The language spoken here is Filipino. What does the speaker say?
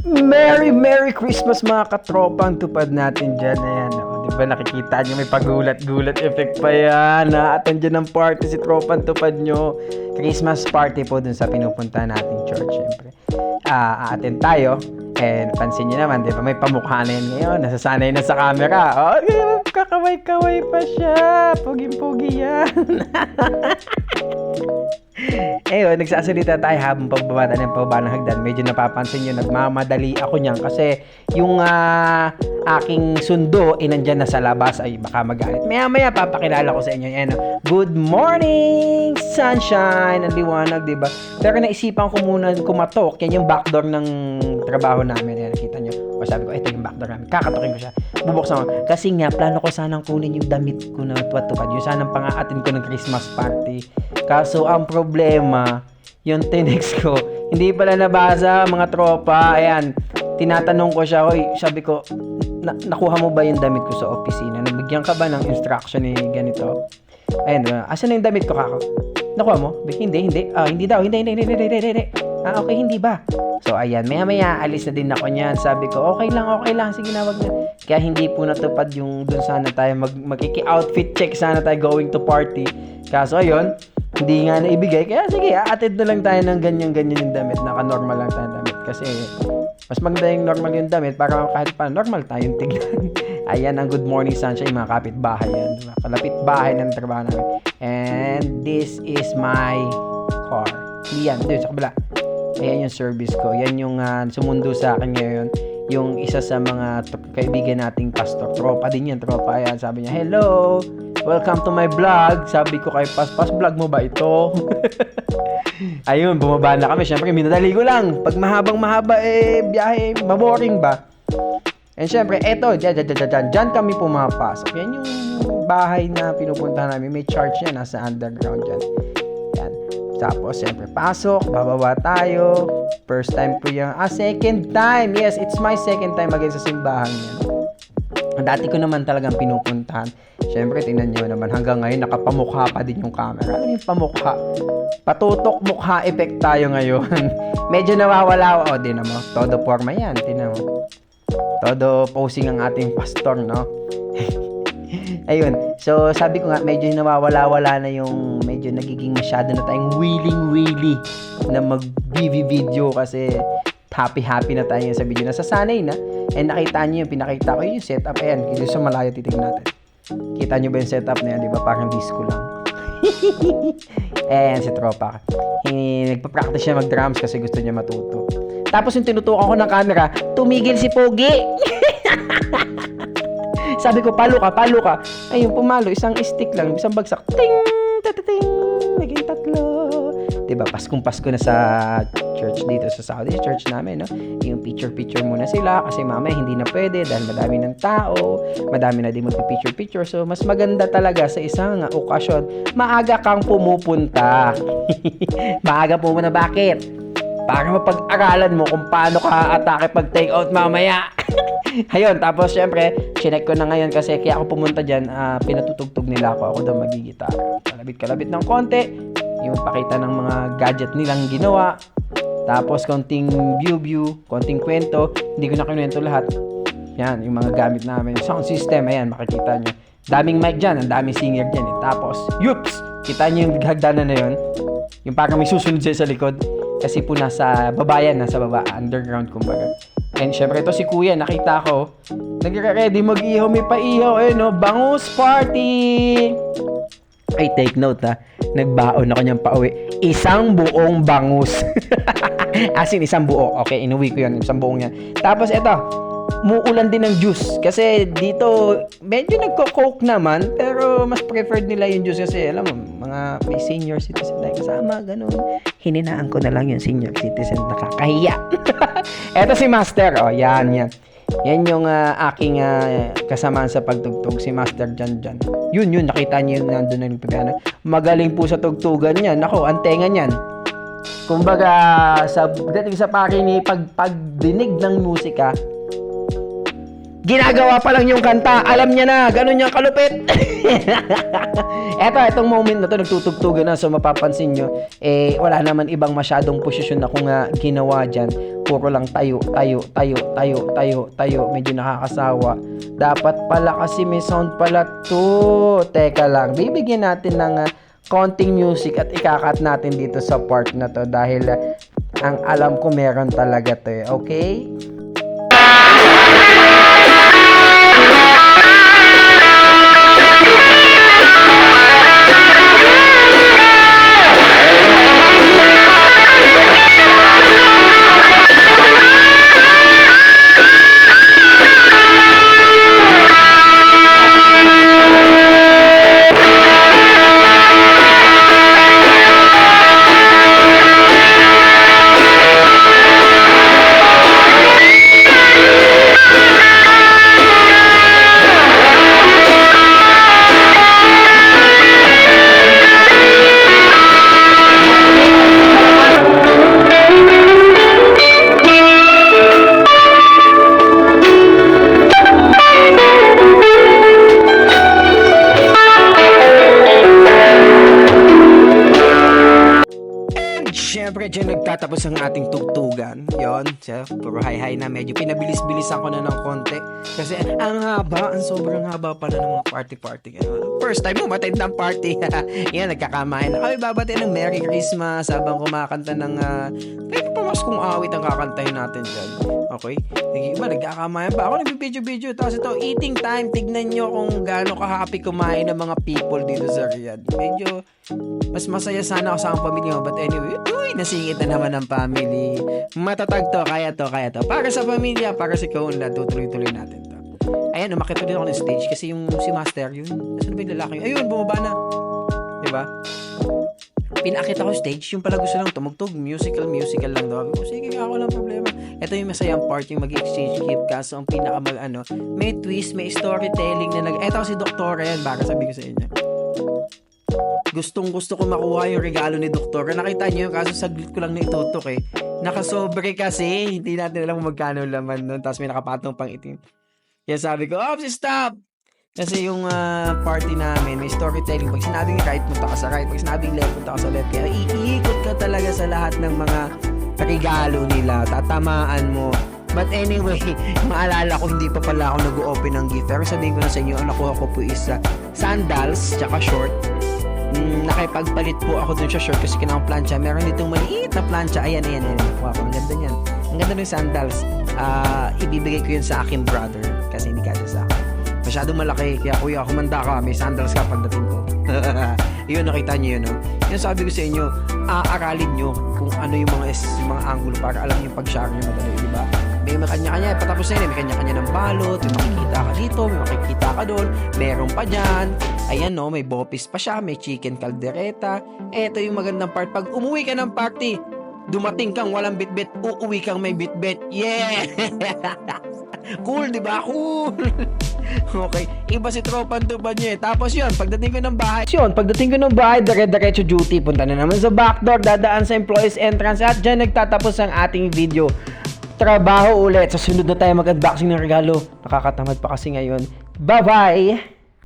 Merry Christmas mga katropang tupad natin dyan. Ayan, di ba nakikita nyo may pagulat-gulat effect pa yan. Naatan dyan ng party si tropang tupad nyo. Christmas party po dun sa pinupunta nating church, syempre. Aaten tayo. And pansin nyo naman, di ba may pamukha na yan ngayon. Nasasanay na sa camera. Oh, kakaway-kaway pa siya. Puging-pugi yan. Ayun, nagsasalita tayo habang pagbabata ng pababa ng hagdan. Medyo napapansin nyo, nagmamadali ako niyan kasi yung aking sundo nandyan na sa labas. Ay, baka magalit. Maya papakilala ko sa inyo. Ayan, good morning, sunshine, ang liwanag, diba? Pero naisipan ko muna kumatok. Yan yung backdoor ng trabaho namin. Ayan, nakita nyo. O sabi ko, ito yung backdoor namin. Kakatokin ko siya. Bubuksan ko. Kasi nga, plano ko sanang kunin yung damit ko na tuwad-tupad. Yung sanang pang-aatin ko ng Christmas party. Kaso ang problema, yung tinex ko, hindi pala nabasa mga tropa. Ayan, tinatanong ko siya, hoy, sabi ko, nakuha mo ba yung damit ko sa opisina? Nabigyan ka ba ng instruction ni ganito? Ayan, asan na yung damit ko, kako? Nakuha mo? Hindi. Hindi daw. Hindi. Okay, hindi ba? So, ayan, maya alis na din ako niyan. Sabi ko, okay lang. Sige na, wag na. Kaya hindi po natupad yung dun sana tayo makiki-outfit check sana tayo going to party. Kaso, ayun, hindi nga naibigay. Kaya sige, atid na lang tayo ng ganyan yung damit. Naka-normal lang tayo damit. Kasi, mas maganda yung normal yung damit para kahit pa normal tayong tignan. Ayan ang good morning sunshine, mga kapitbahay yan. Kalapit bahay ng trabaho namin. And this is my car. Yan, dito sa kabila. Ayan yung service ko. Yan yung sumundo sa akin ngayon. Yung isa sa mga kaibigan nating pastor. Tropa din yan, tropa. Ayan, sabi niya, hello, welcome to my vlog. Sabi ko kay Pas, vlog mo ba ito? Ayun, bumaba na kami. Siyempre, minadali ko lang. Pag mahaba, biyahe, maboring ba? And syempre, eto, dyan kami pumapasok. Yan yung bahay na pinupuntahan namin. May church yan, nasa underground dyan. Yan. Tapos, syempre, pasok, bababa tayo. First time ko yung, second time. Yes, it's my second time again sa simbahan yan. Dati ko naman talagang pinupuntahan. Syempre, tingnan nyo naman, hanggang ngayon, nakapamukha pa din yung camera. Ano yung pamukha? Patutok mukha effect tayo ngayon. Medyo nawawala. O, di na mo. Todo forma yan. Tingnan mo. Todo posing ang ating pastor, no? Ayun. So, sabi ko nga, medyo nawawala-wala na yung medyo nagiging masyado na tayong willing na mag-video kasi happy na tayo sa video. Nasasanay na. And nakita nyo yung pinakita ko yung setup. Ayan, dito sa malayo titignan natin. Kita nyo ba yung setup na yan? Di ba? Parang disco lang. Ayan, si tropa. Nagpa-practice siya mag-drums kasi gusto niya matuto. Tapos yung tinutukan ko ng camera, tumigil si Pogi. Sabi ko, palo ka. Ayun, pumalo. Isang stick lang, isang bagsak. Ting! Tatating! Naging tatlo. Diba, Pasko na sa church dito sa Saudi church namin, no? Yung picture muna sila kasi mamaya hindi na pwede dahil madami ng tao, madami na din magpi-picture. So, mas maganda talaga sa isang okasyon, maaga kang pumupunta. Maaga pumunta. Bakit? Para mapag-aralan mo kung paano ka atake pag take out mamaya. Ayun, tapos syempre, chinek ko na ngayon kasi kaya ako pumunta dyan, pinatutugtog nila ako daw magigitara. Kalabit ng konti, yung pakita ng mga gadget nilang ginawa. Tapos konting view, konting kwento. Hindi ko na kinwento lahat. Yan, yung mga gamit namin. Sound system, ayan, makikita nyo. Daming mic dyan, ang daming singer dyan. Tapos, yups! Kita nyo yung hagdanan na yun. Yung parang may susunod siya sa likod. Kasi po nasa babayan, nasa baba, underground kumbaga. And syempre ito si kuya, nakita ko, nagre-ready mag-ihaw, may paihaw, no? Bangus party! Ay, take note nagbaon ako niyang pauwi. Isang buong bangus. As in, isang buo. Okay, inuwi ko yun, isang buong yan. Tapos ito, muulan din ng juice. Kasi dito, medyo nagko-coke naman, pero mas preferred nila yung juice kasi, alam mo, mga may senior citizen tayo kasama, ganun. Hininaan ko na lang yung senior citizen, nakakahiya. Eto si Master, yan. Yan yung aking kasamaan sa pagtugtog, si Master Jan. Yun, nakita niyo yung nandun na yung pagana. Magaling po sa tugtugan yan. Ako, antenga niyan. Kumbaga, dating sa pakinig, pagdinig ng musika, ginagawa pa lang yung kanta, alam niya na, ganun yung kalupit. Itong moment na to, nagtutugtugan na, so mapapansin nyo, wala naman ibang masyadong posisyon na kung ginawa dyan. Puro lang tayo, medyo nakakasawa. Dapat pala kasi may sound pala to. Teka lang, bibigyan natin ng konting music at ikakat natin dito sa part na to dahil ang alam ko meron talaga to okay? Siyempre, dyan nagtatapos ang ating tugtugan. Yon, puro hi-hi na. Medyo pinabilis-bilisan ko na ng konti. Kasi ang sobrang haba pala ng mga party-party. First time mo matay ng party. Yan, nagkakamayan na kami. Babati ng Merry Christmas habang kumakanta ng pamaskong awit ang kakantahin natin dyan. Okay? Iba, nagkakamayan pa. Ako nagbibideo-video. Tapos ito, eating time. Tignan nyo kung gaano ka-happy kumain ng mga people dito sa Riyadh. Medyo mas masaya sana ako sa ang pamilya mo. But anyway, nasingit na naman ang family. Matatag to, kaya to. Para sa pamilya, para sa kaunlad, tutuloy-tuloy natin to. Ayan, umakit ulit ako ng stage kasi si Master yun. Saan ba yung lalaki yun? Ayun, bumaba na. Diba? Pinakit ako stage, yung pala gusto lang tumugtog, musical lang daw. Sige, ako lang problema. Ito yung masayang part, yung mag-exchange gift. Kaso ang may twist, may storytelling na Eto si Doktora yan, baka sabi ko sa inyo. Gustong-gusto ko makuha yung regalo ni Doktor. Nakita niyo yung kaso saglit ko lang na itutok Nakasobre kasi. Hindi natin alam kung magkano laman nun. Tapos may nakapatong pang itim. Kaya sabi ko, stop! Kasi yung party namin, may storytelling. Pag sinabing right, punta ka sa right. Pag sinabing left, punta ka sa left. Kaya iikot ka talaga sa lahat ng mga regalo nila. Tatamaan mo. But anyway, maalala ko hindi pa pala ako nag-open ng gift. Pero sabihin ko na sa inyo, ang nakuha ko po is sandals, tsaka short. Nakipagpalit po ako dun sa short kasi kinakang plancha. Meron ditong maliit na plancha. Ayan. Nakuha ko. Ang ganda niyan. Ang ganda ng sandals. Ibibigay ko yun sa aking brother kasi hindi kasi sa akin. Masyadong malaki. Kaya kuya, kumanda ka. May sandals ka pagdating ko. Yun, nakita niyo yun. Yun sabi ko sa inyo, aralin nyo kung ano yung mga angulo para alam yung pag-share nyo madali, diba? May kanya-kanya, patapos na yun, may kanya-kanya ng balot, may makikita ka dito, may makikita ka doon, meron pa dyan, ayan may bopis pa siya, may chicken caldereta. Eto yung magandang part, pag umuwi ka ng party, dumating kang walang bitbit, uuwi kang may bitbit. Yeah! Cool, diba? Cool! Okay, iba si Tropan Tuban niya Tapos yun, pagdating ko ng bahay, dire-diretso duty, punta na naman sa backdoor, dadaan sa employees entrance at dyan nagtatapos ang ating video. Trabaho ulit. Sa sunod na tayo mag-unboxing ng regalo. Nakakatamad pa kasi ngayon. Bye-bye!